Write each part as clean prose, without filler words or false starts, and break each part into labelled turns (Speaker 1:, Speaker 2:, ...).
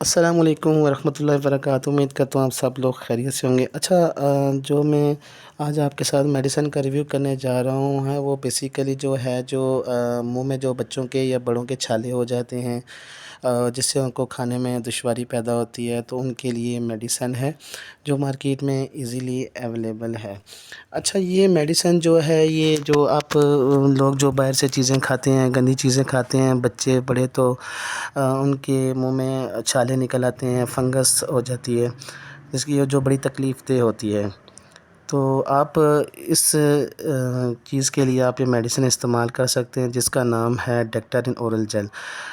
Speaker 1: السلام علیکم ورحمۃ اللہ وبرکاتہ۔ امید کرتا ہوں آپ سب لوگ خیریت سے ہوں گے۔ اچھا، جو میں آج آپ کے ساتھ میڈیسن کا ریویو کرنے جا رہا ہوں وہ بیسیکلی جو ہے منہ میں جو بچوں کے یا بڑوں کے چھالے ہو جاتے ہیں، جس سے ان کو کھانے میں دشواری پیدا ہوتی ہے، تو ان کے لیے میڈیسن ہے جو مارکیٹ میں ایزیلی اویلیبل ہے۔ اچھا، یہ میڈیسن جو ہے، یہ جو آپ لوگ جو باہر سے چیزیں کھاتے ہیں، گندی چیزیں کھاتے ہیں، بچے بڑے، تو ان کے منہ میں چھالے نکل آتے ہیں، فنگس ہو جاتی ہے، جس کی جو بڑی تکلیف دہ ہوتی ہے۔ تو آپ اس چیز کے لیے آپ یہ میڈیسن استعمال کر سکتے ہیں، جس کا نام ہے ڈیکٹارن اورل جیل۔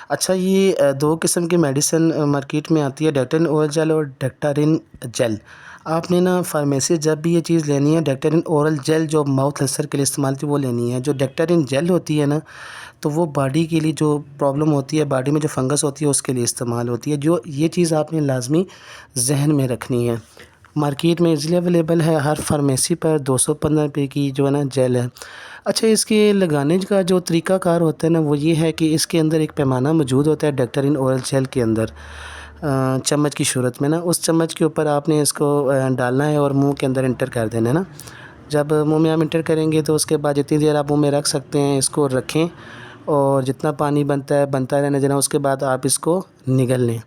Speaker 1: اچھا، یہ دو قسم کی میڈیسن مارکیٹ میں آتی ہے، ڈیکٹارن اورل جیل اور ڈیکٹارن جیل۔ آپ نے فارمیسی جب بھی یہ چیز لینی ہے، ڈیکٹارن اورل جیل جو ماؤتھ السر کے لیے استعمال ہوتی ہے وہ لینی ہے۔ جو ڈیکٹارن جیل ہوتی ہے تو وہ باڈی کے لیے جو پرابلم ہوتی ہے، باڈی میں جو فنگس ہوتی ہے اس کے لیے استعمال ہوتی ہے۔ یہ چیز آپ نے لازمی ذہن میں رکھنی ہے۔ مارکیٹ میں ایزیلی اویلیبل ہے، ہر فارمیسی پر 215 روپے کی جیل ہے۔ اچھا، اس کے لگانے کا جو طریقہ کار ہوتا ہے وہ یہ ہے کہ اس کے اندر ایک پیمانہ موجود ہوتا ہے ڈیکٹارن اورل جیل کے اندر، چمچ کی صورت میں اس چمچ کے اوپر آپ نے اس کو ڈالنا ہے اور منہ کے اندر انٹر کر دینا ہے جب منہ میں آپ انٹر کریں گے تو اس کے بعد جتنی دیر آپ منہ میں رکھ سکتے ہیں اس کو رکھیں، اور جتنا پانی بنتا رہنا دینا، اس کے بعد آپ اس کو نگل لیں۔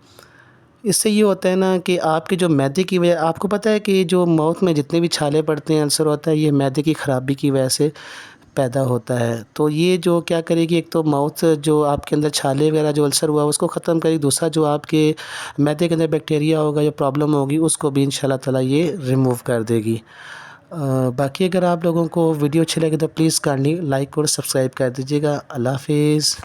Speaker 1: اس سے یہ ہوتا ہے کہ آپ کے جو معدے کی وجہ، آپ کو پتہ ہے کہ جو ماؤتھ میں جتنے بھی چھالے پڑتے ہیں، السر ہوتا ہے، یہ معدے کی خرابی کی وجہ سے پیدا ہوتا ہے۔ تو یہ جو کیا کرے گی، ایک تو ماؤتھ جو آپ کے اندر چھالے وغیرہ جو السر ہوا اس کو ختم کرے گی، دوسرا جو آپ کے معدے کے اندر بیکٹیریا ہوگا، جو پرابلم ہوگی، اس کو بھی انشاءاللہ تعالی یہ ریموو کر دے گی۔ باقی اگر آپ لوگوں کو ویڈیو اچھی لگے تو پلیز کائنڈلی لائک اور سبسکرائب کر دیجیے گا۔ اللہ حافظ۔